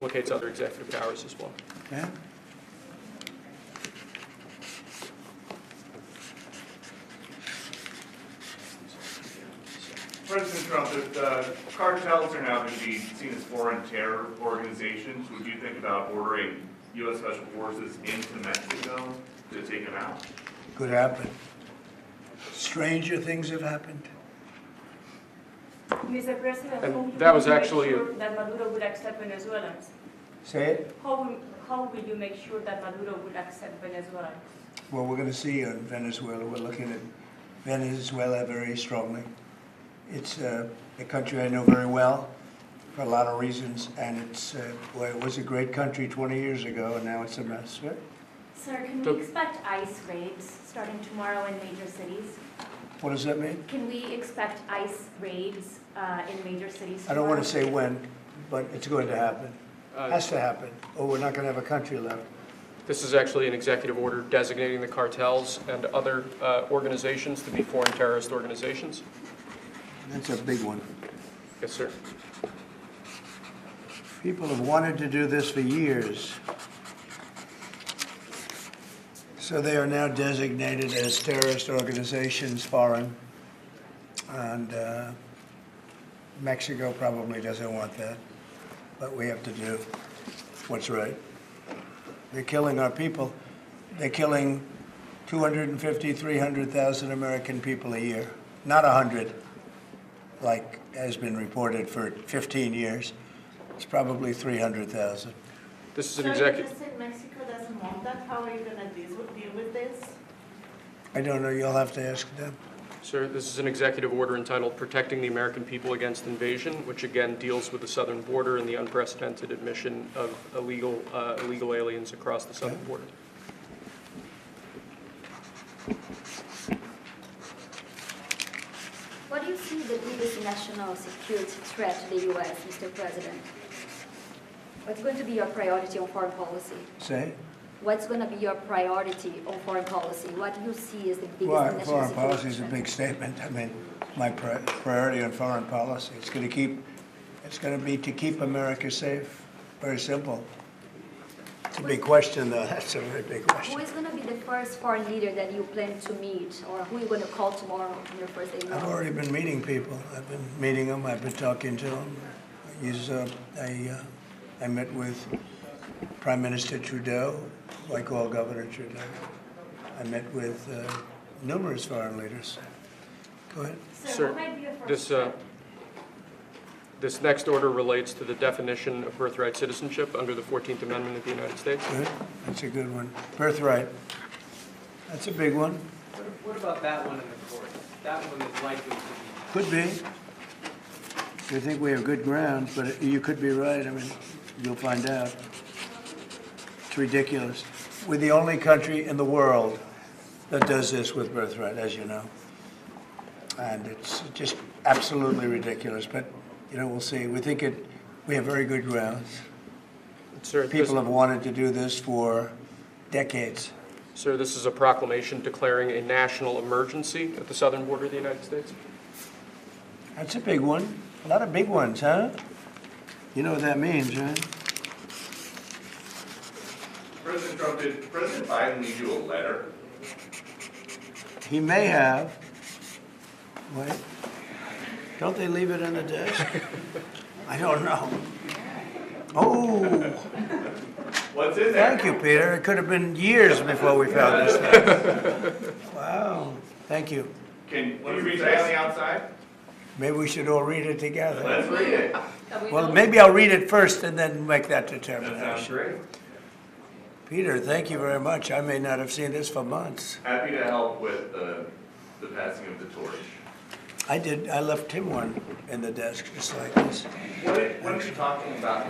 implicates other executive powers as well. Okay. President Trump, if the cartels are now going to be seen as foreign terror organizations, would you think about ordering U.S. Special Forces into Mexico to take them out? Could happen. Stranger things have happened. Mr. President, And how will that was you make actually sure that Maduro would accept Venezuelans? Say it. How will you make sure that Maduro would accept Venezuelans? Well, we're going to see on Venezuela. We're looking at Venezuela very strongly. It's a country I know very well for a lot of reasons, and well, it was a great country 20 years ago, and now it's a mess. Right? Sir, can we expect ICE raids starting tomorrow in major cities? What does that mean? Can we expect ICE raids in major cities tomorrow? I don't want to say when, but it's going to happen. Has to happen, or we're not going to have a country left. This is actually an executive order designating the cartels and other organizations to be foreign terrorist organizations. That's a big one. Yes, sir. People have wanted to do this for years. So they are now designated as terrorist organizations, foreign. And Mexico probably doesn't want that. But we have to do what's right. They're killing our people. They're killing 250, 300,000 American people a year. Not 100, like has been reported for 15 years. It's probably 300,000. This is an So executive. you just said Mexico doesn't want that. How are you going to deal with this? I don't know. You'll have to ask them. Sir, this is an executive order entitled Protecting the American People Against Invasion, which again deals with the southern border and the unprecedented admission of illegal aliens across the southern border. What do you see the biggest national security threat to the U.S., Mr. President? What's going to be your priority on foreign policy? Say? What's going to be your priority on foreign policy? What do you see as the biggest Well, national foreign security policy is a threat? big statement. I mean, my priority on foreign policy, it's going to be to keep America safe. Very simple. It's a big question, though. That's a very big Who question. is going to be the first foreign leader that you plan to meet, or who are you going to call tomorrow on your first day? I've already been meeting people. I've been meeting them. I've been talking to them. I met with Prime Minister Trudeau, like all Governor Trudeau. I met with numerous foreign leaders. Go ahead. Sir, what might be your first this next order relates to the definition of birthright citizenship under the 14th Amendment of the United States. Good. That's a good one. Birthright. That's a big one. What about that one in the court? That one is likely to be. Could be. I think we have good ground, but you could be right. I mean, you'll find out. It's ridiculous. We're the only country in the world that does this with birthright, as you know. And it's just absolutely ridiculous. But, you know, we'll see. We have very good grounds. Sir, People have wanted to do this for decades. Sir, this is a proclamation declaring a national emergency at the southern border of the United States. That's a big one. A lot of big ones, huh? You know what that means, right? President Trump, did President Biden leave you a letter? He may have. Wait. Don't they leave it on the desk? I don't know. Oh, What's in there? thank you, Peter. It could have been years before we found this stuff. Wow. Thank you. Can you read that on the outside? Maybe we should all read it together. Let's read it. Well, maybe I'll read it first and then make that That sounds determination. great. Peter, thank you very much. I may not have seen this for months. Happy to help with the passing of the torch. I did. I left him one in the desk just like this. What are you talking about?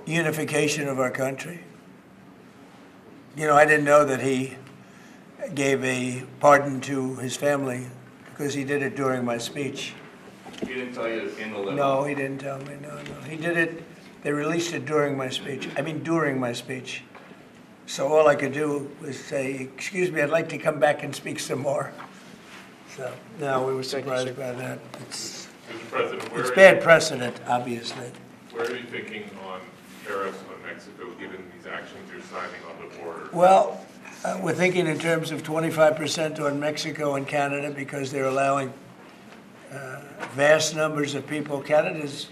Unification of our country. You know, I didn't know that he gave a pardon to his family because he did it during my speech. He didn't tell you in the limo? No, he didn't tell me. No. He did it. They released it during my speech. I mean, during my speech. So all I could do was say, excuse me, I'd like to come back and speak some more. So, no, we were Thank you, surprised sir. by that. It's Mr. President, It's bad precedent, obviously. where are you thinking on tariffs on Mexico, given these actions you're signing on the border? Well, we're thinking in terms of 25% on Mexico and Canada because they're allowing vast numbers of people. Canada's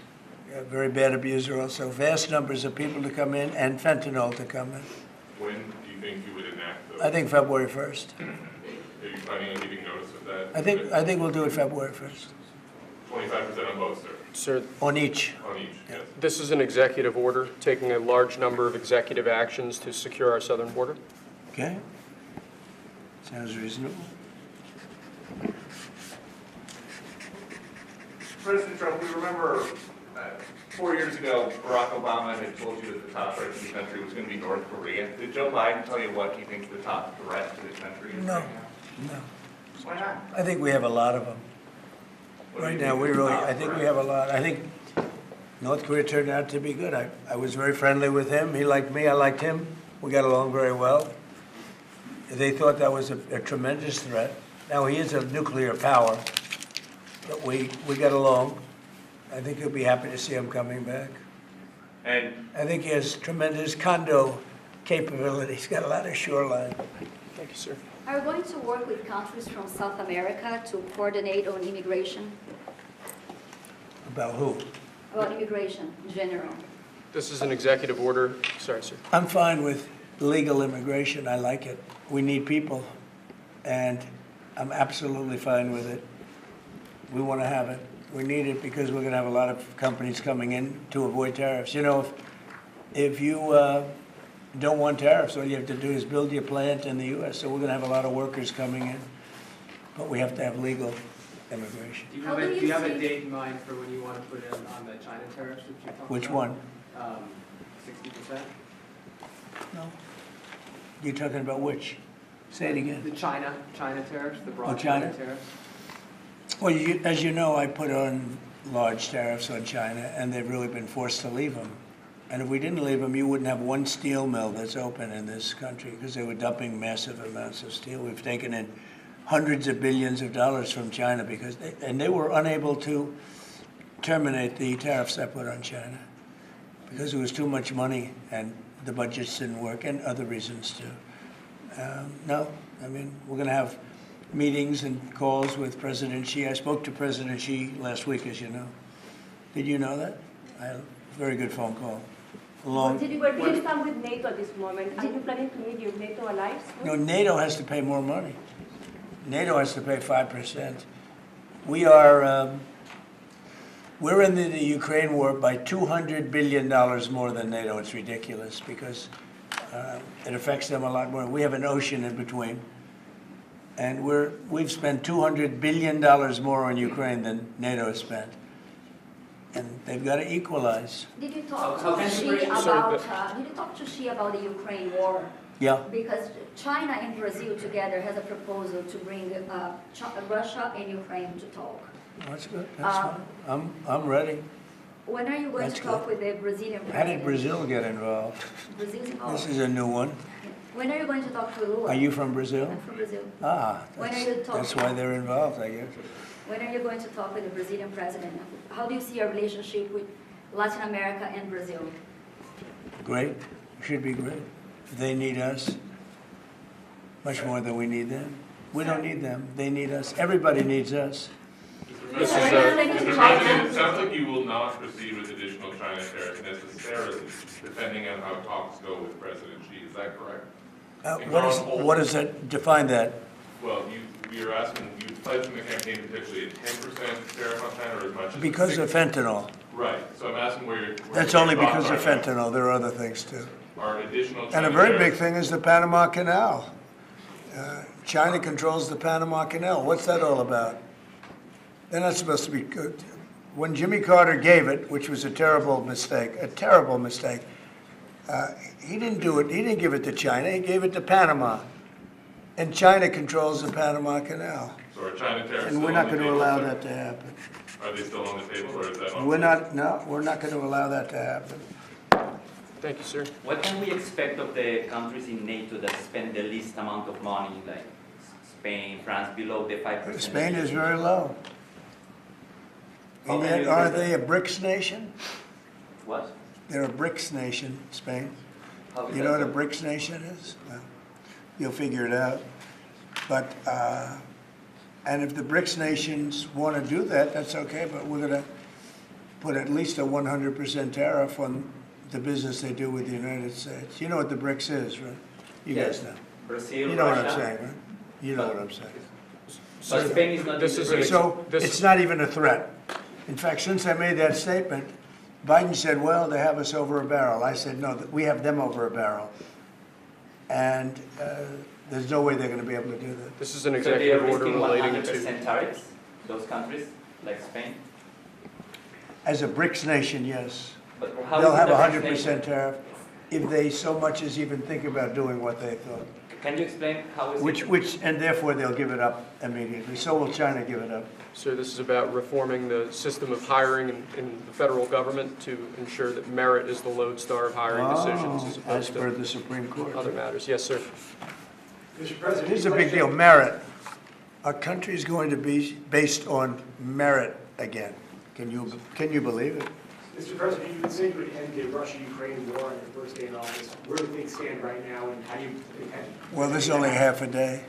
a very bad abuser also. Vast numbers of people to come in and fentanyl to come in. When do you think you would enact those? I think February 1st. Are you planning on giving notice of that? I think we'll do it February 1st. 25% on both, sir, Sir, On each. on each, yes. this is an executive order taking a large number of executive actions to secure our southern border. Okay? Sounds reasonable. President Trump, we remember 4 years ago, Barack Obama had told you that the top threat to the country was going to be North Korea. Did Joe Biden tell you what he thinks the top threat to the country is No. right now? No. Why not? I think we have a lot of them. What do Right you now, think we is the really, top I think we threat? have a lot. I think North Korea turned out to be good. I was very friendly with him. He liked me, I liked him. We got along very well. They thought that was a tremendous threat. Now, he is a nuclear power, but we got along. I think he'll be happy to see him coming back. And I think he has tremendous condo capability. He's got a lot of shoreline. Thank you, sir. Are we going to work with countries from South America to coordinate on immigration? About who? About immigration in general? This is an executive order. Sorry, sir. I'm fine with legal immigration. I like it. We need people, and I'm absolutely fine with it. We want to have it. We need it because we're going to have a lot of companies coming in to avoid tariffs. You know, if you don't want tariffs, all you have to do is build your plant in the U.S. So we're going to have a lot of workers coming in, but we have to have legal immigration. Do you How have do a, you do you have a see- date in mind for when you want to put in on the China tariffs that you talked about? Which one? 60%? No. You're talking about which? Say it again. The China tariffs, the Oh, broad China? China tariffs? Well, as you know, I put on large tariffs on China, and they've really been forced to leave them. And if we didn't leave them, you wouldn't have one steel mill that's open in this country because they were dumping massive amounts of steel. We've taken in hundreds of billions of dollars from China because they were unable to terminate the tariffs I put on China because there was too much money and the budgets didn't work and other reasons too. No, I mean, we're going to have meetings and calls with President Xi. I spoke to President Xi last week, as you know. Did you know that? I had a very good phone call. Where do you stand with NATO at this moment? Are you planning to meet your NATO allies? No, NATO has to pay more money. NATO has to pay 5%. We are, we're in the Ukraine war by $200 billion more than NATO. It's ridiculous because it affects them a lot more. We have an ocean in between. And we've spent $200 billion more on Ukraine than NATO has spent. And they've got to equalize. Did you talk How to can you Xi bring- about, did you talk to Xi about the Ukraine war? Yeah. Because China and Brazil together has a proposal to bring Russia and Ukraine to talk. That's good. That's fine. I'm ready. When are you going That's to talk good. with the Brazilian How president? did Brazil get involved? Brazil's This involved. is a new one. When are you going to talk to Lula? Are you from Brazil? I'm from Brazil. Ah, When are that's, you talking? that's why they're involved, I guess. When are you going to talk with the Brazilian president? How do you see your relationship with Latin America and Brazil? Great. Should be great. They need us much more than we need them. We don't need them. They need us. Everybody needs us. This is Mr. President, it sounds like you will not proceed with additional China tariffs necessarily, depending on how talks go with President Xi. Is that correct? What does that, define that? Well, you're asking, you pledged in the campaign potentially a 10% tariff on China or as much as Because of 6%. fentanyl. Right, so I'm asking where you're. That's your only thoughts because of are now. fentanyl. There are other things too. Are additional And China a very big tariffs- thing is the Panama Canal. China controls the Panama Canal. What's that all about? They're not supposed to be good. When Jimmy Carter gave it, which was a terrible mistake, he didn't do it. He didn't give it to China. He gave it to Panama. And China controls the Panama Canal. So are China tariffs And still we're on not the going to table, allow sir? that to happen. Are they still on the table or is that on? We're not going to allow that to happen. Thank you, sir. What can we expect of the countries in NATO that spend the least amount of money, like Spain, France, below the 5%? Spain is very low. How And can yet, you are do they that? a BRICS nation? What? They're a BRICS nation, Spain. How is You that know what a so? BRICS nation is? Well, you'll figure it out. But, and if the BRICS nations want to do that, that's okay, but we're going to put at least a 100% tariff on the business they do with the United States. You know what the BRICS is, right? You guys Yes. know. Brazil, You know what I'm Russia. saying, right? You know what I'm saying. But Spain is not This in is the an BRICS. So This- it's not even a threat. In fact, since I made that statement, Biden said, well, they have us over a barrel. I said, no, we have them over a barrel. And there's no way they're going to be able to do that. This is an So they are executive order risking relating 100% to, tariffs, those countries, like Spain? As a BRICS nation, yes. But how They'll is have it a a BRICS nation? 100% tariff if they so much as even think about doing what they thought. Can you explain how is Which, and therefore they'll give it up immediately. So will China give it up. so this is about reforming the system of hiring in the federal government to ensure that merit is the lodestar of hiring decisions as As opposed per to the Supreme Court. other matters. Yes, sir. Mr. President. Here's a big deal, merit. Our country is going to be based on merit again. Can you believe it? Mr. President, you would say you would end the Russia-Ukraine war on your first day in office. Where do things stand right now, and how do you intend? Well, there's only half a day.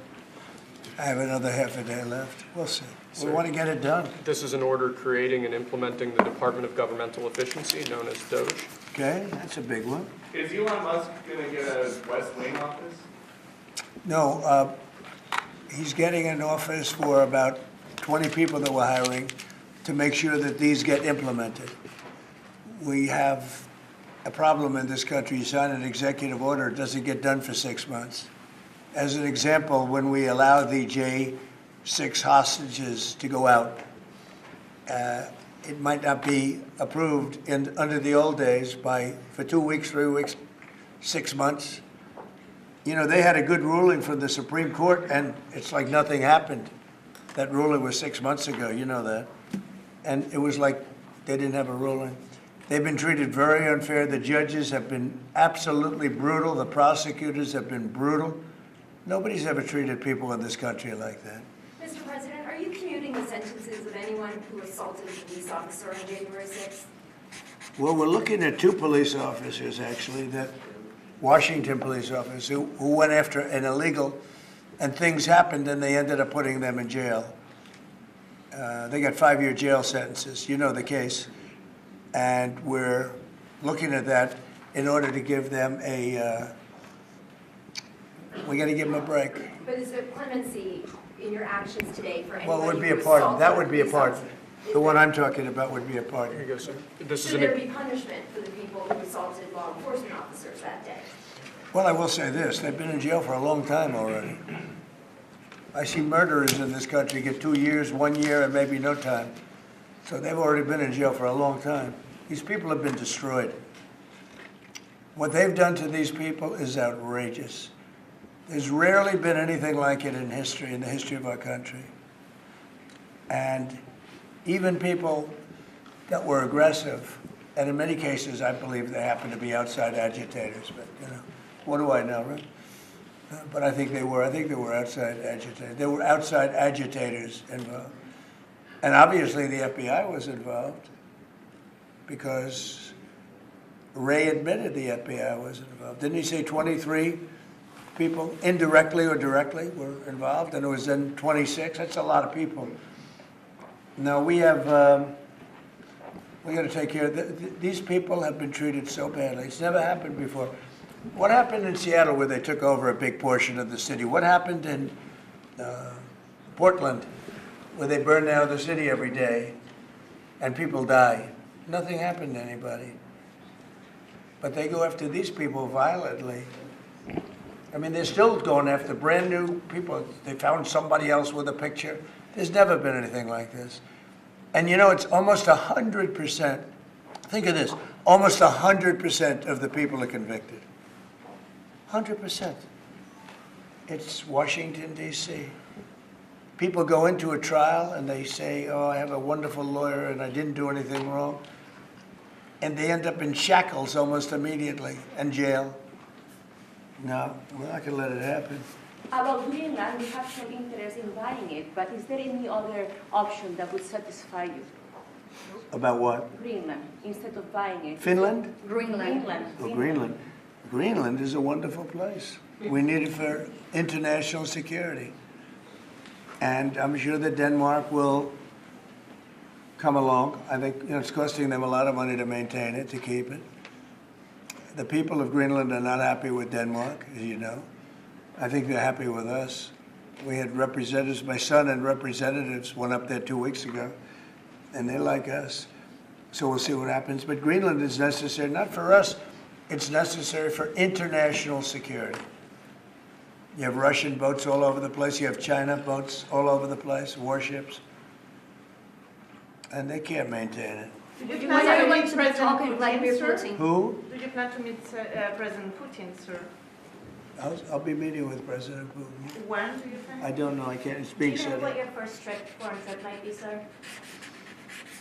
I have another half a day left. We'll see. We Sir. want to get it done, This is an order creating and implementing the Department of Governmental Efficiency, known as DOGE. okay? That's a big one. Is Elon Musk gonna get a West Wing office? No, he's getting an office for about 20 people that we're hiring to make sure that these get implemented. We have a problem in this country. You sign an executive order, it doesn't get done for 6 months. As an example, when we allow the J6 hostages to go out, it might not be approved under the old days for 2 weeks, 3 weeks, 6 months. You know, they had a good ruling from the Supreme Court, and it's like nothing happened. That ruling was 6 months ago, you know that. And it was like they didn't have a ruling. They've been treated very unfair. The judges have been absolutely brutal. The prosecutors have been brutal. Nobody's ever treated people in this country like that. Mr. President, are you commuting the sentences of anyone who assaulted a police officer on January 6th? Well, we're looking at 2 police officers, actually, that Washington police officers who went after an illegal, and things happened, and they ended up putting them in jail. They got 5-year jail sentences. You know the case. And we're looking at that in order to give them we got to give them a break. But is there clemency in your actions today for Well, anyone it would be who a pardon. assaulted That would be a police pardon. officer? The one I'm talking about would be a Here pardon. you go, sir. This is Should there an, be punishment for the people who assaulted law enforcement officers that day? Well, I will say this, they've been in jail for a long time already. I see murderers in this country get 2 years, 1 year, and maybe no time. So they've already been in jail for a long time. These people have been destroyed. What they've done to these people is outrageous. There's rarely been anything like it in history, in the history of our country. And even people that were aggressive, and in many cases, I believe they happen to be outside agitators, but, you know, what do I know, right? But I think they were outside agitators. There were outside agitators involved. And obviously the FBI was involved because Ray admitted the FBI was involved. Didn't he say 23 people, indirectly or directly, were involved? And it was then 26? That's a lot of people. Now we have, we got to take care of, these people have been treated so badly. It's never happened before. What happened in Seattle where they took over a big portion of the city? What happened in Portland where they burn down the city every day and people die? Nothing happened to anybody. But they go after these people violently. I mean, they're still going after brand new people. They found somebody else with a picture. There's never been anything like this. And you know, it's almost 100%. Think of this. Almost 100% of the people are convicted. 100%. It's Washington, D.C. People go into a trial and they say, oh, I have a wonderful lawyer and I didn't do anything wrong. And they end up in shackles almost immediately and jail. No, we're not going to let it happen. About Greenland, we have some interest in buying it, but is there any other option that would satisfy you? About what? Greenland, instead of buying it. Finland? Greenland. Oh, Greenland. Greenland is a wonderful place. We need it for international security. And I'm sure that Denmark will come along. I think, it's costing them a lot of money to maintain it, to keep it. The people of Greenland are not happy with Denmark, as you know. I think they're happy with us. We had representatives, my son and representatives went up there 2 weeks ago, and they like us. So we'll see what happens. But Greenland is necessary, not for us, it's necessary for international security. You have Russian boats all over the place, you have China boats all over the place, warships, and they can't maintain it. Do you You plan want to everyone meet to be President talking Vladimir Putin, sir? Putin. Who? Do you plan to meet President Putin, sir? I'll be meeting with President Putin. When do you think? I don't know, I can't, it's Do you being know said. what your first foreign trip might be, sir?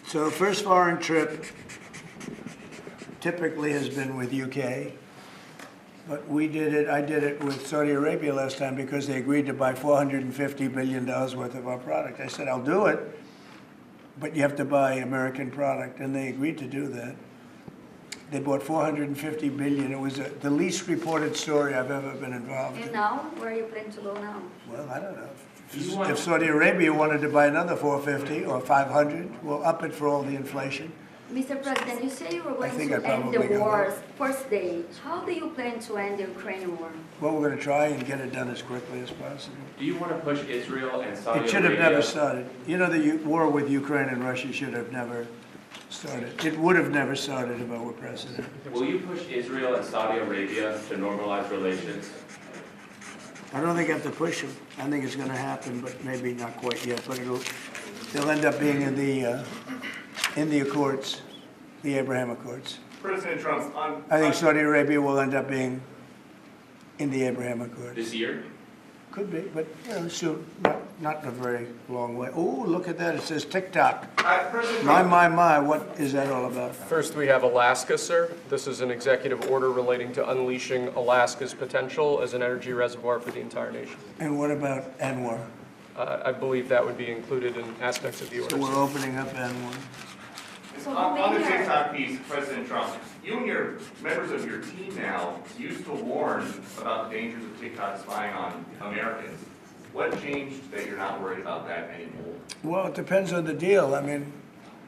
So first foreign trip typically has been with UK, but I did it with Saudi Arabia last time because they agreed to buy $450 billion worth of our product. I said, I'll do it, but you have to buy American product, and they agreed to do that. They bought $450 billion. It was the least reported story I've ever been involved And in. now, where are you planning to go now? Well, I don't know. You want- If Saudi Arabia wanted to buy another 450 or 500, we'll up it for all the inflation. Mr. President, you say you were going think to I end probably the got war's first day. How do you plan to end the Ukraine war? Well, we're going to try and get it done as quickly as possible. Do you want to push Israel and Saudi It should have Arabia? never started. You know, the war with Ukraine and Russia should have never started. It would have never started if I were president. Will you push Israel and Saudi Arabia to normalize relations? I don't think I have to push them. I think it's going to happen, but maybe not quite yet. But they'll end up being in the Accords, the Abraham Accords. President Trump, I think Saudi Arabia will end up being in the Abraham Accords. This year? Could be, but soon. Not in a very long way. Oh, look at that! It says TikTok. President Trump, My! What is that all about? First, we have Alaska, sir. This is an executive order relating to unleashing Alaska's potential as an energy reservoir for the entire nation. And what about Anwar? I believe that would be included in aspects of the So we're order. opening up Anwar. on the TikTok piece, President Trump, you and your members of your team now used to warn about the dangers of TikTok spying on Americans. What changed that you're not worried about that anymore? Well, it depends on the deal. I mean,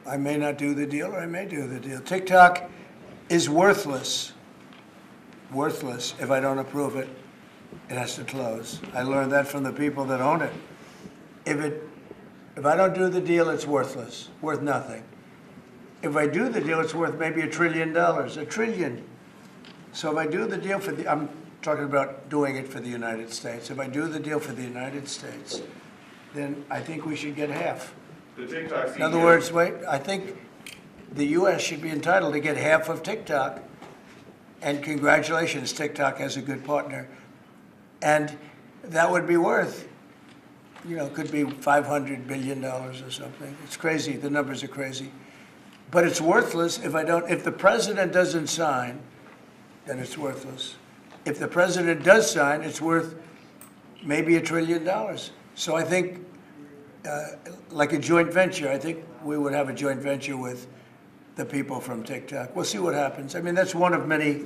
I may not do the deal or I may do the deal. TikTok is worthless. Worthless if I don't approve it. It has to close. I learned that from the people that own it. If I don't do the deal, it's worthless, worth nothing. If I do the deal, it's worth maybe $1 trillion, $1 trillion. So if I do the deal I'm talking about doing it for the United States. If I do the deal for the United States, then I think we should get half. The TikTok CEO. In other words, I think the U.S. should be entitled to get half of TikTok. And congratulations, TikTok has a good partner. And that would be worth, could be $500 billion or something. It's crazy. The numbers are crazy. But it's worthless if the president doesn't sign, then it's worthless. If the president does sign, it's worth maybe $1 trillion. So I think, like a joint venture, I think we would have a joint venture with the people from TikTok. We'll see what happens. I mean, that's one of many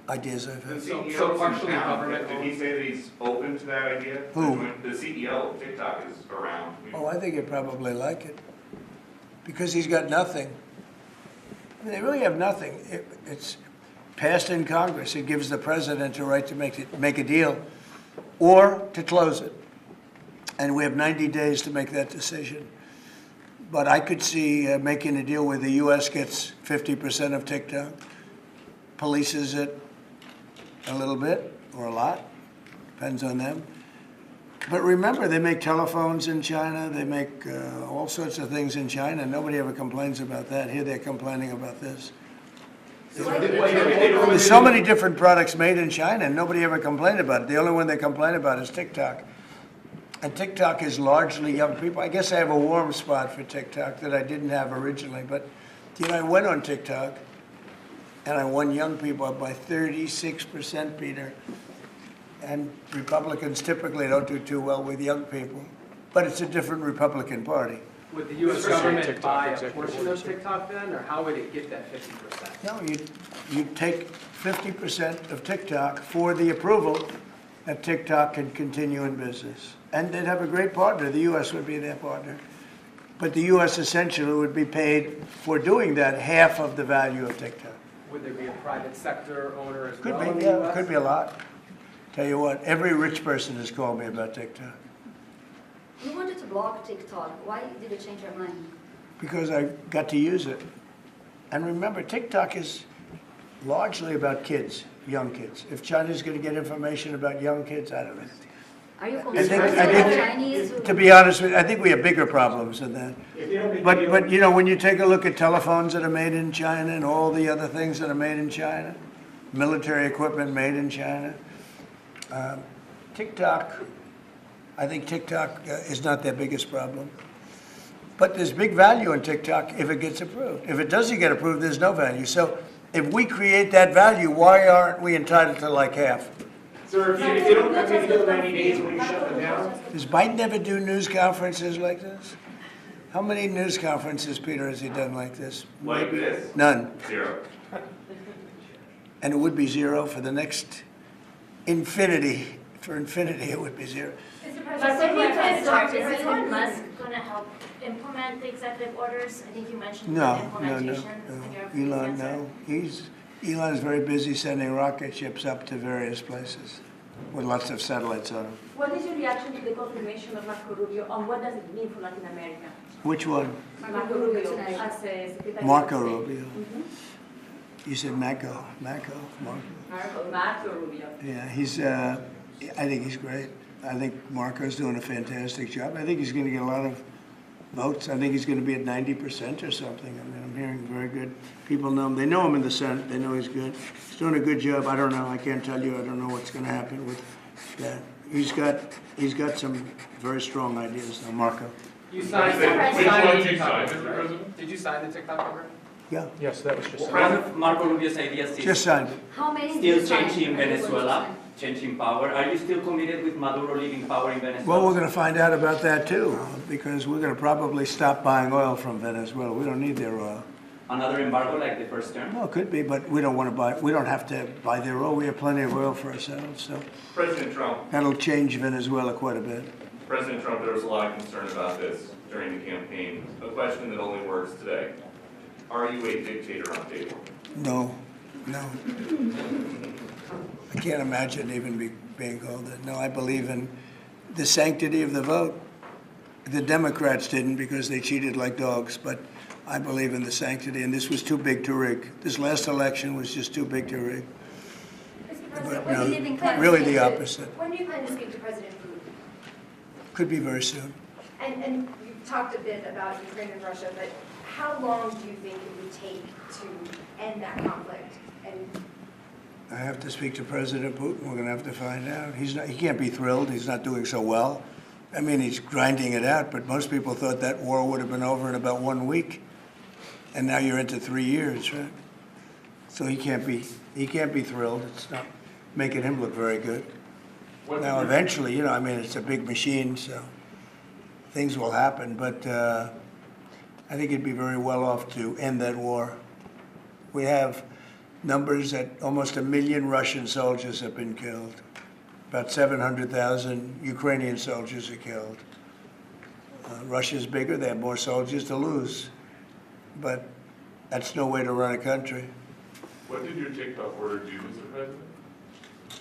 ideas I've The had. CEO So is partially in town. government Did he say that he's open to that idea? Who? The CEO of TikTok is around. Oh, I think he'd probably like it. Because he's got nothing. I mean, they really have nothing. It's passed in Congress. It gives the president a right to make a deal or to close it. And we have 90 days to make that decision. But I could see making a deal where the U.S. gets 50% of TikTok, polices it a little bit or a lot, depends on them. But remember, they make telephones in China. They make all sorts of things in China. Nobody ever complains about that. Here they're complaining about this. There's so many different products made in China, and nobody ever complained about it. The only one they complain about is TikTok. And TikTok is largely young people. I guess I have a warm spot for TikTok that I didn't have originally. But, I went on TikTok, and I won young people up by 36%, Peter. And Republicans typically don't do too well with young people. But it's a different Republican Party. Would the US This is government TikTok buy a executive portion order, of sir. TikTok then, or how would it get that 50%? No, you take 50% of TikTok for the approval that TikTok can continue in business. And they'd have a great partner. The U.S. would be their partner. But the U.S. essentially would be paid for doing that half of the value of TikTok. Would there be a private sector owner as Could well in be, the yeah, US? could be a lot. Tell you what, every rich person has called me about TikTok You wanted to block TikTok. Why did you change your mind? because I got to use it. And remember, TikTok is largely about kids, young kids. If China's going to get information about young kids, I don't know. Are you I concerned think, that Chinese to be honest with you, I think we have bigger problems than that. If they don't make a deal- But you know, when you take a look at telephones that are made in China and all the other things that are made in China, military equipment made in China, TikTok, I think TikTok is not their biggest problem. But there's big value in TikTok if it gets approved. If it doesn't get approved, there's no value. So if we create that value, why aren't we entitled to like half? Sir, if they don't make a deal in 90 days, will you shut them down? Does Biden ever do news conferences like this? How many news conferences, Peter, has he done like this? Like this? None. 0. And it would be 0 for the next infinity. For infinity, it would be 0. Mr. But President, when you said is President Elon Musk going to help implement the executive orders? I think you mentioned the No, implementation in your previous Elon, answer. no. Elon is very busy sending rocket ships up to various places with lots of satellites on them. What is your reaction to the confirmation of Marco Rubio, and what does it mean for Latin America? Which one? Marco Rubio as a Secretary of Marco State. Rubio. You said Marco. Marco Rubio. Yeah, I think he's great. I think Marco's doing a fantastic job. I think he's going to get a lot of votes. I think he's going to be at 90% or something. I mean, I'm hearing very good. People know him. They know him in the Senate. They know he's good. He's doing a good job. I don't know. I can't tell you. I don't know what's going to happen with that. He's got some very strong ideas, though, Marco. You signed Which the one did you TikTok sign, program, Mr. right? President? Did you sign the TikTok program? Yeah, Yes, that was just. One of Marco Rubio's ideas just is signed it. How many still did you sign? changing Are you going to Venezuela, sign? changing power. Are you still committed with Maduro leaving power in Venezuela? Well, we're going to find out about that, too, because we're going to probably stop buying oil from Venezuela. We don't need their oil. Another embargo like the first term? Well, it could be, but we don't want to buy, we don't have to buy their oil. We have plenty of oil for ourselves, so President Trump, that'll change Venezuela quite a bit. President Trump, there was a lot of concern about this during the campaign. A question that only works today. Are you a dictator on day one? No. I can't imagine even being called that. No, I believe in the sanctity of the vote. The Democrats didn't because they cheated like dogs, but I believe in the sanctity, and this was too big to rig. This last election was just too big to rig. Mr. But President, no, when do you plan to really speak the to- opposite. When do you plan to speak to President Putin? Could be very soon. And you've talked a bit about Ukraine and Russia, but how long do you think it would take to end that conflict? And I have to speak to President Putin. We're going to have to find out. He can't be thrilled. He's not doing so well. I mean, he's grinding it out, but most people thought that war would have been over in about 1 week. And now you're into 3 years, right? So he can't be thrilled. It's not making him look very good. Now, eventually, you know, I mean, it's a big machine, so things will happen. But I think he'd be very well off to end that war. We have numbers that almost 1 million Russian soldiers have been killed. About 700,000 Ukrainian soldiers are killed. Russia's bigger. They have more soldiers to lose. But that's no way to run a country. What did your TikTok order do, Mr. President?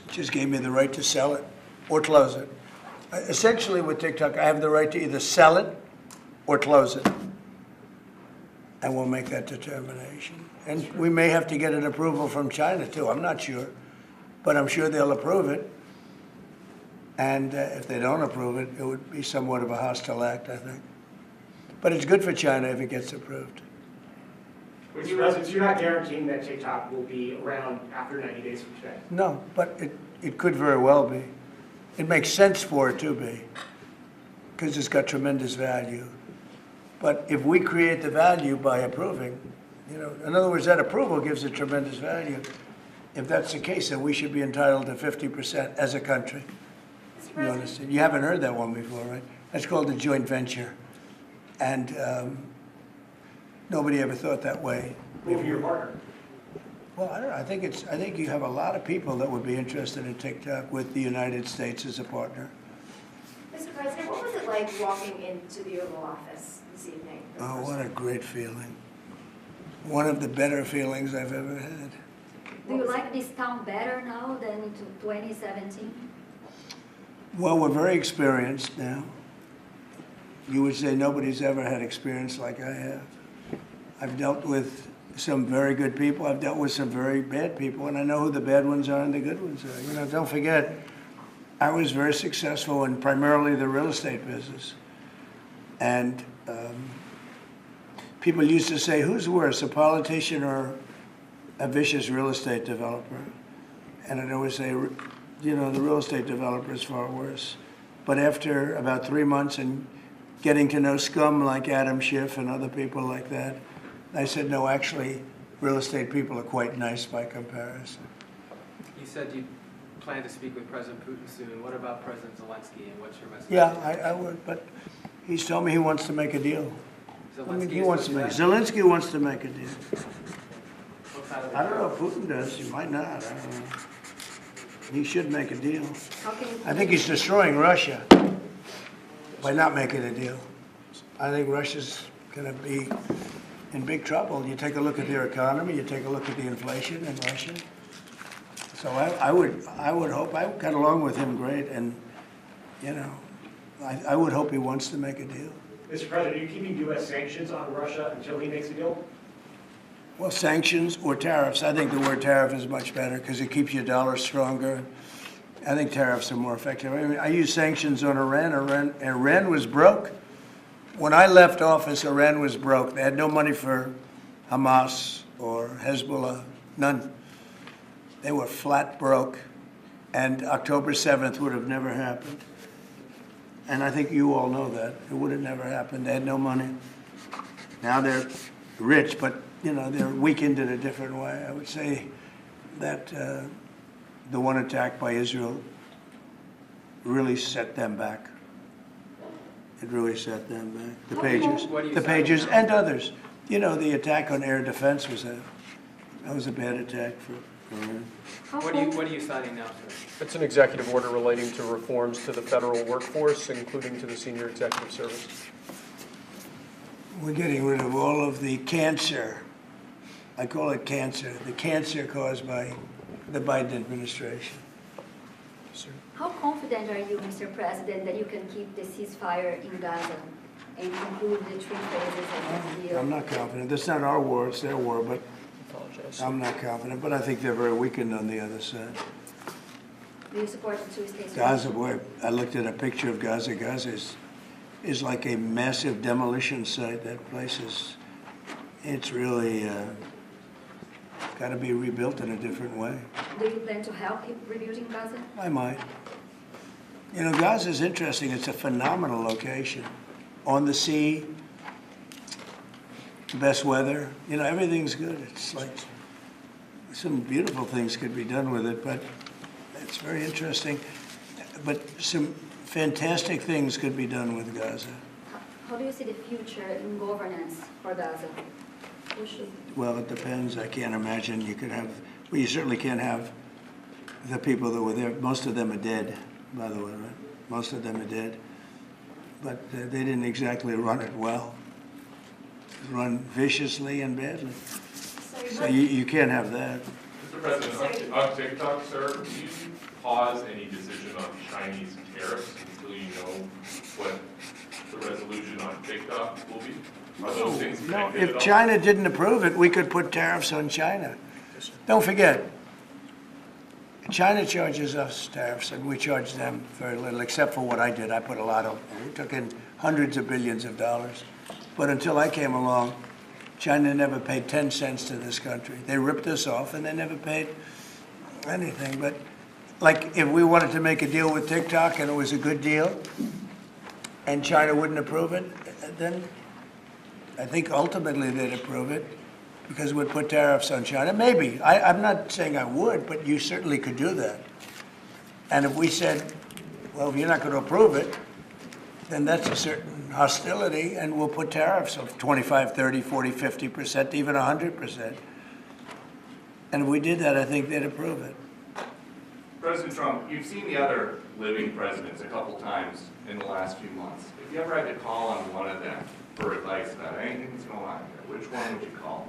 It just gave me the right to sell it or close it. Essentially with TikTok, I have the right to either sell it or close it. And we'll make that determination. And we may have to get an approval from China too, I'm not sure. But I'm sure they'll approve it. And if they don't approve it, it would be somewhat of a hostile act, I think. But it's good for China if it gets approved. Mr. President, you're not guaranteeing that TikTok will be around after 90 days from today? No, but it could very well be. It makes sense for it to be, because it's got tremendous value. But if we create the value by approving, you know, in other words, that approval gives it tremendous value. If that's the case, then we should be entitled to 50% as a country. You understand? You haven't heard that one before, right? That's called a joint venture. And nobody ever thought that way. Maybe your partner. Well, I don't know. I think you have a lot of people that would be interested in TikTok with the United States as a partner. Mr. President, what was it like walking into the Oval Office this evening? Oh, what a great feeling. One of the better feelings I've ever had. Do you like this town better now than in 2017? Well, we're very experienced now. You would say nobody's ever had experience like I have. I've dealt with some very good people. I've dealt with some very bad people, and I know who the bad ones are and the good ones are. You know, don't forget, I was very successful in primarily the real estate business. And people used to say, who's worse, a politician or a vicious real estate developer? And I'd always say, you know, the real estate developer is far worse. But after about 3 months and getting to know scum like Adam Schiff and other people like that, I said, no, actually, real estate people are quite nice by comparison. You said you plan to speak with President Putin soon. What about President Zelensky, and what's your message? Yeah, I would, but he's told me he wants to make a deal. He wants to make, Zelensky wants to make a deal. I don't know if Putin does. He might not. I don't know. He should make a deal. I think he's destroying Russia by not making a deal. I think Russia's going to be in big trouble. You take a look at their economy. You take a look at the inflation in Russia. So I would hope. I got along with him great, and you know, I would hope he wants to make a deal. Mr. President, are you keeping U.S. sanctions on Russia until he makes a deal? Well, sanctions or tariffs. I think the word tariff is much better because it keeps your dollar stronger. I think tariffs are more effective. I mean, I use sanctions on Iran. Iran was broke. When I left office, Iran was broke. They had no money for Hamas or Hezbollah, none. They were flat broke, and October 7th would have never happened. And I think you all know that. It would have never happened. They had no money. Now they're rich, but you know, they're weakened in a different way. I would say that the one attack by Israel really set them back. It really set them back. The Pagers and others. You know, the attack on air defense was that was a bad attack for Iran. What are you signing now, sir? It's an executive order relating to reforms to the federal workforce, including to the senior executive service. We're getting rid of all of the cancer. I call it cancer. The cancer caused by the Biden administration. How confident are you, Mr. President, that you can keep the ceasefire in Gaza and conclude the 3 phases of the deal? I'm not confident. That's not our war, it's their war, but I'm not confident. But I think they're very weakened on the other side. Do you support the 2-state solution? Gaza, boy, I looked at a picture of Gaza. Gaza is like a massive demolition site. That place is, it's really got to be rebuilt in a different way. Do you plan to help rebuilding Gaza? I might. You know, Gaza is interesting. It's a phenomenal location. On the sea, best weather. You know, everything's good. It's like some beautiful things could be done with it, but it's very interesting. But some fantastic things could be done with Gaza. How do you see the future in governance for Gaza? Well, it depends. I can't imagine you could have, well, you certainly can't have the people that were there. Most of them are dead, by the way, right? Most of them are dead. But they didn't exactly run it well. Run viciously and badly. So you can't have that. Mr. President, on TikTok, sir, do you pause any decision on Chinese tariffs until you know what the resolution on TikTok will be? Are those things No, connected at if all? China didn't approve it, we could put tariffs on China. Don't forget, China charges us tariffs, and we charge them very little, except for what I did. I put a lot of, we took in hundreds of billions of dollars. But until I came along, China never paid 10 cents to this country. They ripped us off, and they never paid anything. But like, if we wanted to make a deal with TikTok, and it was a good deal, and China wouldn't approve it, then I think ultimately they'd approve it because we'd put tariffs on China. Maybe. I'm not saying I would, but you certainly could do that. And if we said, well, if you're not going to approve it, then that's a certain hostility, and we'll put tariffs of 25, 30, 40, 50%, even 100%. And if we did that, I think they'd approve it. President Trump, you've seen the other living presidents a couple times in the last few months. If you ever had to call on one of them for advice about anything that's going on here, which one would you call?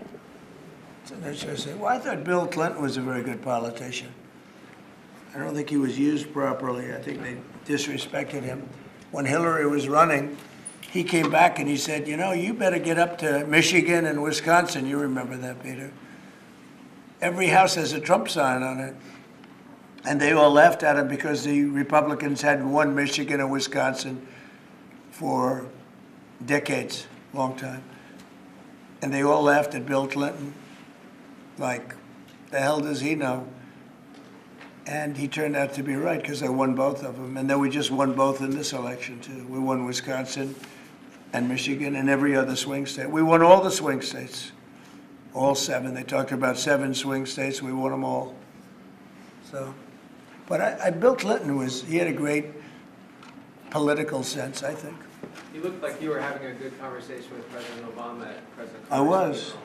So that's what I say. Well, I thought Bill Clinton was a very good politician. I don't think he was used properly. I think they disrespected him. When Hillary was running, he came back and he said, you know, you better get up to Michigan and Wisconsin. You remember that, Peter? Every house has a Trump sign on it. And they all laughed at him because the Republicans hadn't won Michigan or Wisconsin for decades, long time. And they all laughed at Bill Clinton. Like, the hell does he know? And he turned out to be right because they won both of them. And then we just won both in this election, too. We won Wisconsin and Michigan and every other swing state. We won all the swing states, all 7. They talked about 7 swing states. We won them all. So, but Bill Clinton he had a great political sense, I think. You looked like you were having a good conversation with President Obama at President I was. funeral.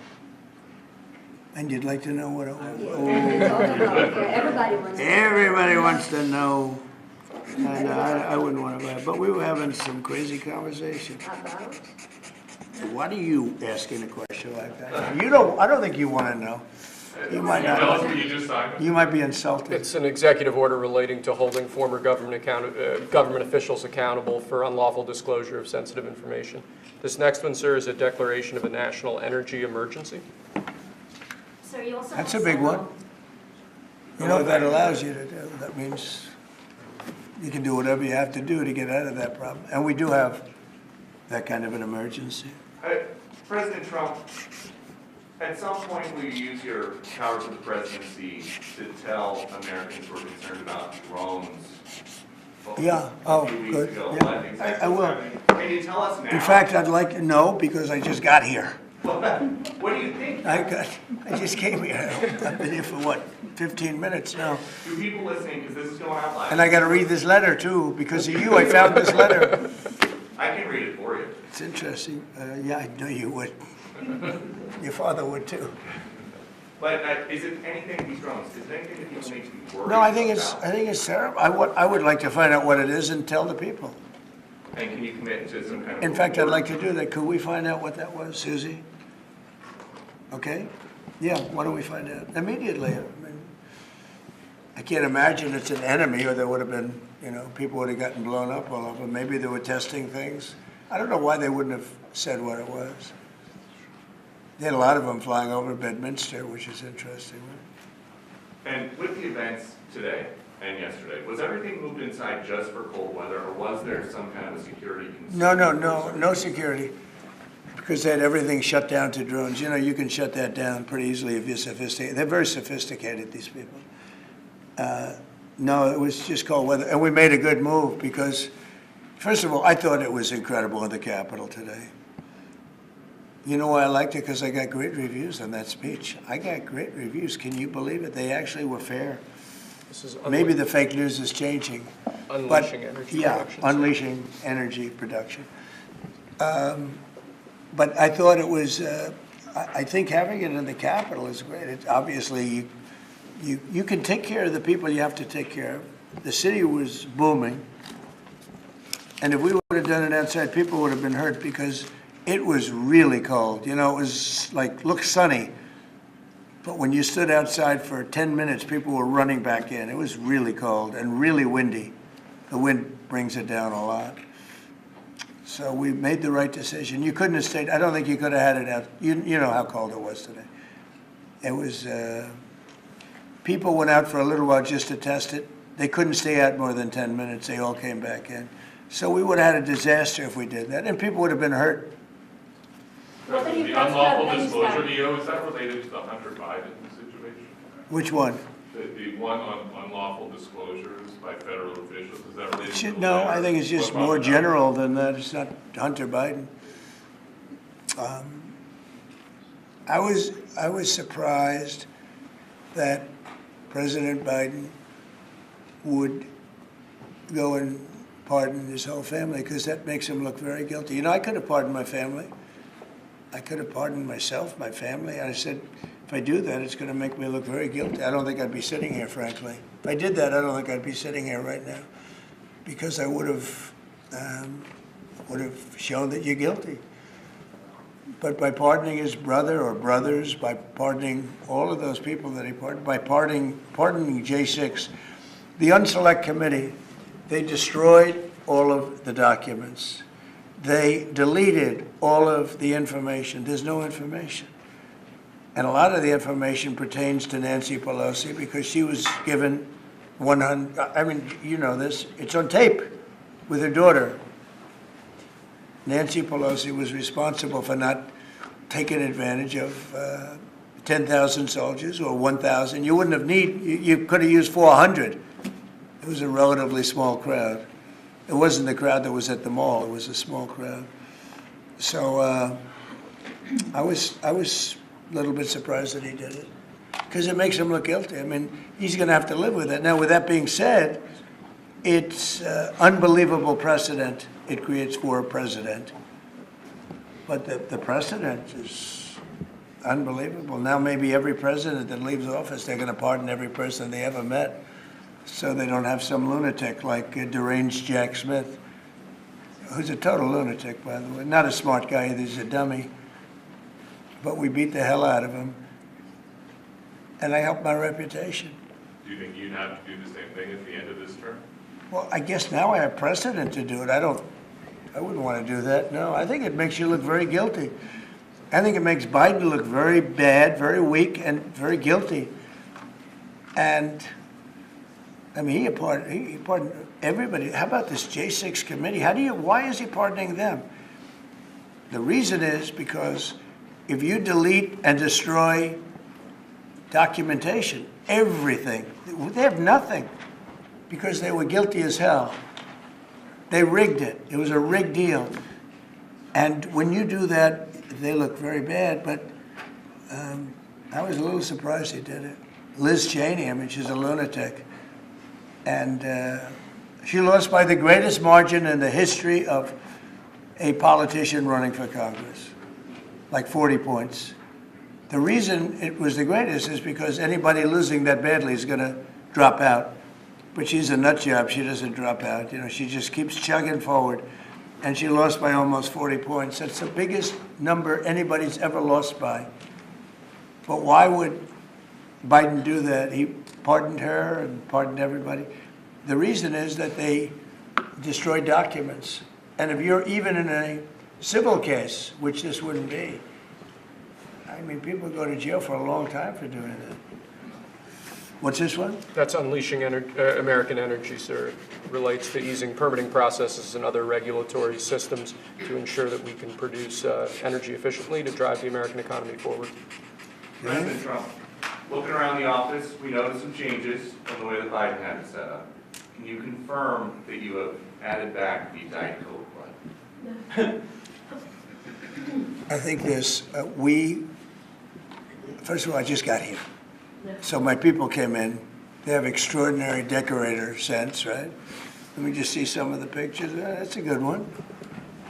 And you'd like to know what it was? Everybody wants to know. Everybody wants to know. And I wouldn't want to buy it. But we were having some crazy conversation. About? Why are you asking a question like that? I don't think you want to know. You might Tell us not. what you just signed. You might be insulted. It's an executive order relating to holding former government officials accountable for unlawful disclosure of sensitive information. This next one, sir, is a declaration of a national energy emergency. So you also That's a have big some- one. You know what that allows you to do? That means you can do whatever you have to do to get out of that problem. And we do have that kind of an emergency. President Trump, at some point will you use your powers of the presidency to tell Americans who are concerned about drones? Yeah. Oh, good. Ago, Yeah. what exactly I will. is happening? Can you tell us now? In fact, I'd like to know because I just got here. What do you think? I just came here. I've been here for 15 minutes now. Do people listening, because this is going out live? And I got to read this letter too. Because of you, I found this letter. I can read it for you. It's interesting. Yeah, I knew you would. Your father would too. But is it anything with these drones? Is it anything that people need to be worried No, I think about? it's terrible. I would like to find out what it is and tell the people. And can you commit to some kind of... In fact, I'd like to do that. Could we find out what that was, Susie? Okay? Yeah, why don't we find out? Immediately. I can't imagine it's an enemy or there would have been, people would have gotten blown up all over. Maybe they were testing things. I don't know why they wouldn't have said what it was. They had a lot of them flying over Bedminster, which is interesting. And with the events today and yesterday, was everything moved inside just for cold weather, or was there some kind of a security concern? No security. Because they had everything shut down to drones. You can shut that down pretty easily if you're sophisticated. They're very sophisticated, these people. No, it was just cold weather. And we made a good move because, first of all, I thought it was incredible in the Capitol today. You know why I liked it? Because I got great reviews on that speech. I got great reviews. Can you believe it? They actually were fair. This is Maybe the fake news is changing. unleashing energy production. Yeah, unleashing energy production. But I thought it was, I think having it in the Capitol is great. It, obviously, you can take care of the people you have to take care of. The city was booming. And if we would have done it outside, people would have been hurt because it was really cold. It was looked sunny. But when you stood outside for 10 minutes, people were running back in. It was really cold and really windy. The wind brings it down a lot. So we made the right decision. You couldn't have stayed. I don't think you could have had it out. You know how cold it was today. It was, people went out for a little while just to test it. They couldn't stay out more than 10 minutes. They all came back in. So we would have had a disaster if we did that, and people would have been hurt. What are your The plans for unlawful Afghanistan? disclosure, EO, is that related to the Hunter Biden situation? Which one? The one on unlawful disclosures by federal officials, is that related to the No, letter? I think it's just What about more the- general than that. It's not Hunter Biden. I was surprised that President Biden would go and pardon his whole family, because that makes him look very guilty. You know, I could have pardoned my family. I could have pardoned myself, my family. I said, if I do that, it's going to make me look very guilty. I don't think I'd be sitting here, frankly. If I did that, I don't think I'd be sitting here right now, because I would have shown that you're guilty. But by pardoning his brother or brothers, by pardoning all of those people that he pardoned, by pardoning J6, the Unselect Committee, they destroyed all of the documents. They deleted all of the information. There's no information. And a lot of the information pertains to Nancy Pelosi because she was given 100, I mean, you know this, it's on tape with her daughter. Nancy Pelosi was responsible for not taking advantage of 10,000 soldiers or 1,000. You wouldn't have you could have used 400. It was a relatively small crowd. It wasn't the crowd that was at the mall. It was a small crowd. So I was a little bit surprised that he did it because it makes him look guilty. I mean, he's going to have to live with it. Now, with that being said, it's unbelievable precedent it creates for a president. But the precedent is unbelievable. Now maybe every president that leaves office, they're going to pardon every person they ever met so they don't have some lunatic like deranged Jack Smith, who's a total lunatic, by the way. Not a smart guy either, he's a dummy. But we beat the hell out of him. And I helped my reputation. Do you think you'd have to do the same thing at the end of this term? Well, I guess now I have precedent to do it. I wouldn't want to do that, no. I think it makes you look very guilty. I think it makes Biden look very bad, very weak, and very guilty. And, I mean, he pardoned everybody. How about this J6 committee? Why is he pardoning them? The reason is because if you delete and destroy documentation, everything, they have nothing because they were guilty as hell. They rigged it. It was a rigged deal. And when you do that, they look very bad, but I was a little surprised he did it. Liz Cheney, I mean, she's a lunatic. And she lost by the greatest margin in the history of a politician running for Congress, like 40 points. The reason it was the greatest is because anybody losing that badly is going to drop out. But she's a nut job. She doesn't drop out. You know, she just keeps chugging forward. And she lost by almost 40 points. That's the biggest number anybody's ever lost by. But why would Biden do that? He pardoned her and pardoned everybody. The reason is that they destroyed documents. And if you're even in a civil case, which this wouldn't be, I mean, people go to jail for a long time for doing that. What's this one? That's Unleashing American Energy, sir. It relates to easing permitting processes and other regulatory systems to ensure that we can produce energy efficiently to drive the American economy forward. President Trump, looking around the office, we noticed some changes from the way that Biden had it set up. Can you confirm that you have added back the Diet Coke line? I think this, first of all, I just got here. So my people came in. They have extraordinary decorator sense, right? Let me just see some of the pictures. That's a good one.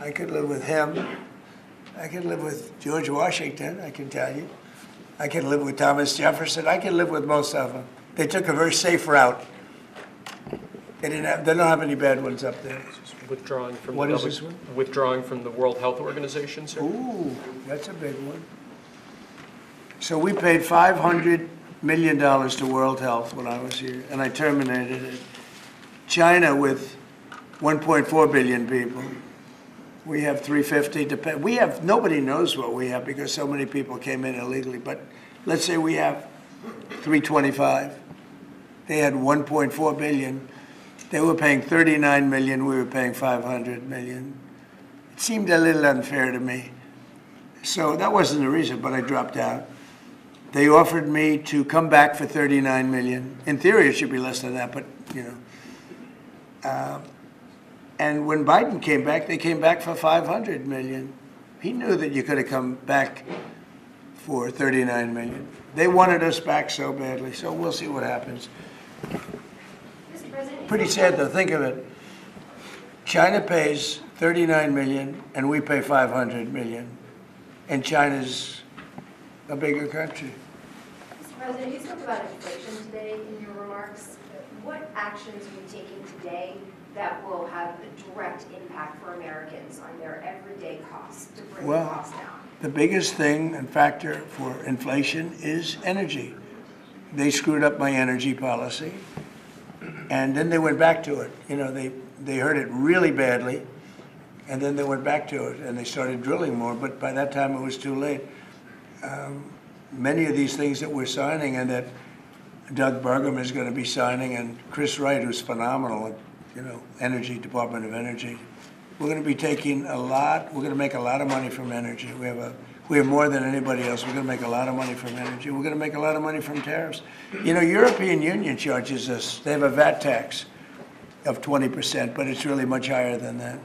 I could live with him. I could live with George Washington, I can tell you. I could live with Thomas Jefferson. I could live with most of them. They took a very safe route. They don't have any bad ones up there. Withdrawing from What is this one? Withdrawing from the World Health Organization, sir. Ooh, that's a big one. So we paid $500 million to World Health when I was here, and I terminated it. China with 1.4 billion people. We have 350. We have, nobody knows what we have because so many people came in illegally, but let's say we have 325. They had 1.4 billion. They were paying 39 million, we were paying 500 million. It seemed a little unfair to me. So that wasn't the reason, but I dropped out. They offered me to come back for 39 million. In theory, it should be less than that, but, you know. And when Biden came back, they came back for 500 million. He knew that you could have come back for 39 million. They wanted us back so badly, so we'll see what happens. Pretty sad, though. Think of it. China pays 39 million and we pay 500 million. And China's a bigger country. Mr. President, you spoke about inflation today in your remarks. What actions are you taking today that will have a direct impact for Americans on their everyday costs to bring the costs down? The biggest thing and factor for inflation is energy. They screwed up my energy policy, and then they went back to it. You know, they heard it really badly, and then they went back to it, and they started drilling more, but by that time it was too late. Many of these things that we're signing and that Doug Burgum is going to be signing, and Chris Wright, who's phenomenal at, you know, Energy, Department of Energy, we're going to be taking a lot, we're going to make a lot of money from energy. We have more than anybody else. We're going to make a lot of money from energy. We're going to make a lot of money from tariffs. You know, European Union charges us, they have a VAT tax of 20%, but it's really much higher than that.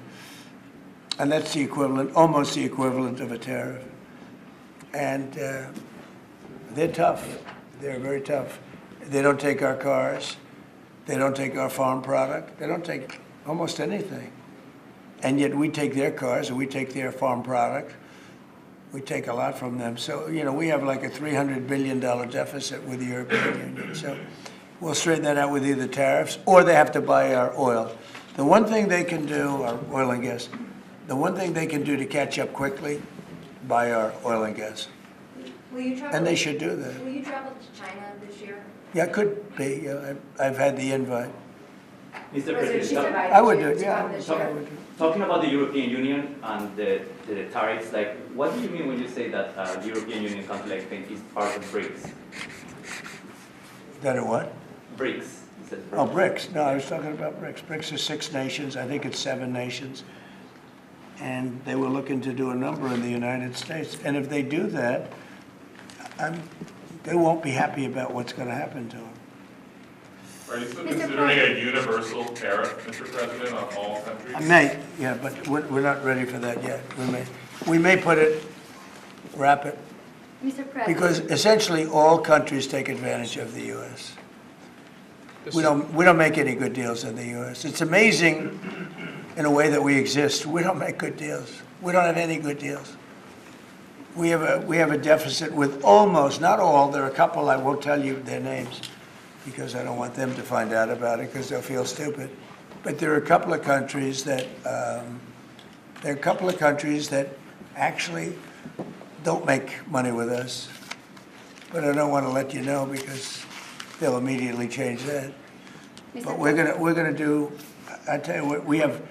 And that's the equivalent, almost the equivalent of a tariff. And they're tough. They're very tough. They don't take our cars. They don't take our farm product. They don't take almost anything. And yet we take their cars and we take their farm product. We take a lot from them. So, you know, we have like a $300 billion deficit with the European Union. So we'll straighten that out with either tariffs or they have to buy our oil. The one thing they can do, our oil and gas, the one thing they can do to catch up quickly, buy our oil and gas. Will you travel? And they should do that. Will you travel to China this year? Yeah, could be. I've had the invite. Mr. President, President, I would do it, yeah. talk- talking about the European Union and the tariffs, like, what do you mean when you say that the European Union country like Spain is part of BRICS? That a what? BRICS. You said Oh, BRICS. No, I was talking about BRICS. BRICS is 6 nations. I think it's 7 nations. And they were looking to do a number in the United States. And if they do that, they won't be happy about what's going to happen to them. Are you still considering a universal tariff, Mr. President, on all countries? I may, yeah, but we're not ready for that yet. We may wrap it, Mr. President. because essentially all countries take advantage of the U.S. We don't make any good deals in the U.S. It's amazing in a way that we exist. We don't make good deals. We don't have any good deals. We have a deficit with almost, not all, there are a couple, I won't tell you their names because I don't want them to find out about it because they'll feel stupid. But there are a couple of countries that actually don't make money with us. But I don't want to let you know because they'll immediately change that. But we're gonna do, I tell you what,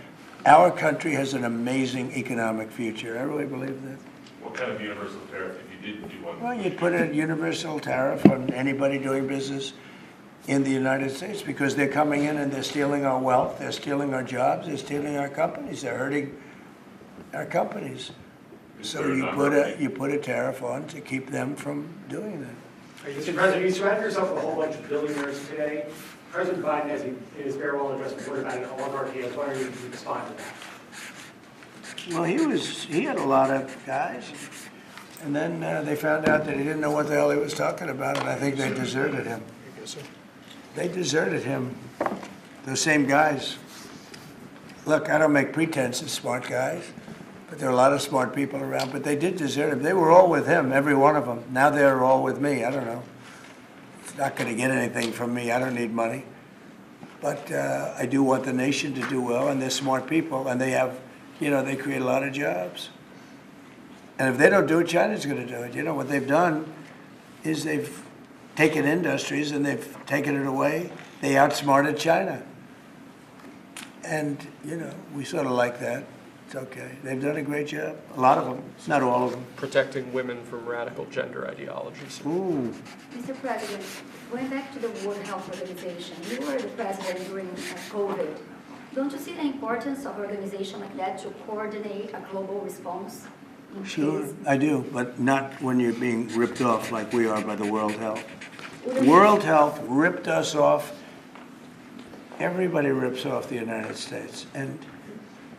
our country has an amazing economic future. I really believe that. What kind of universal tariff if you didn't do one? Well, you'd put a universal tariff on anybody doing business in the United States because they're coming in and they're stealing our wealth, they're stealing our jobs, they're stealing our companies, they're hurting our companies. So you put a tariff on to keep them from doing that. Mr. President, you surrounded yourself with a whole bunch of billionaires today. President Biden, as in his farewell address, reported about an oligarchy. I was wondering if you could respond to that. Well, he had a lot of guys, and then they found out that he didn't know what the hell he was talking about, and I think they deserted him. They deserted him, those same guys. Look, I don't make pretenses, smart guys, but there are a lot of smart people around, but they did desert him. They were all with him, every one of them. Now they're all with me, I don't know. It's not going to get anything from me, I don't need money. But I do want the nation to do well, and they're smart people, and they have, they create a lot of jobs. And if they don't do it, China's going to do it. You know, what they've done is they've taken industries and they've taken it away. They outsmarted China. And, we sort of like that. It's okay. They've done a great job. A lot of them, not all of them. Protecting women from radical gender ideologies. Ooh. Mr. President, going back to the World Health Organization, you were the president during COVID. Don't you see the importance of an organization like that to coordinate a global response? Sure, I do, but not when you're being ripped off like we are by the World Health. World Health ripped us off. Everybody rips off the United States, and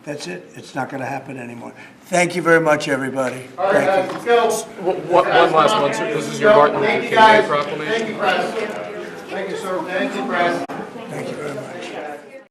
that's it. It's not going to happen anymore. Thank you very much, everybody. All right, guys, let's go. One last one, sir. This is your Martin Luther King Day proclamation. Thank you, Press. Thank you, sir. Thank you, Press.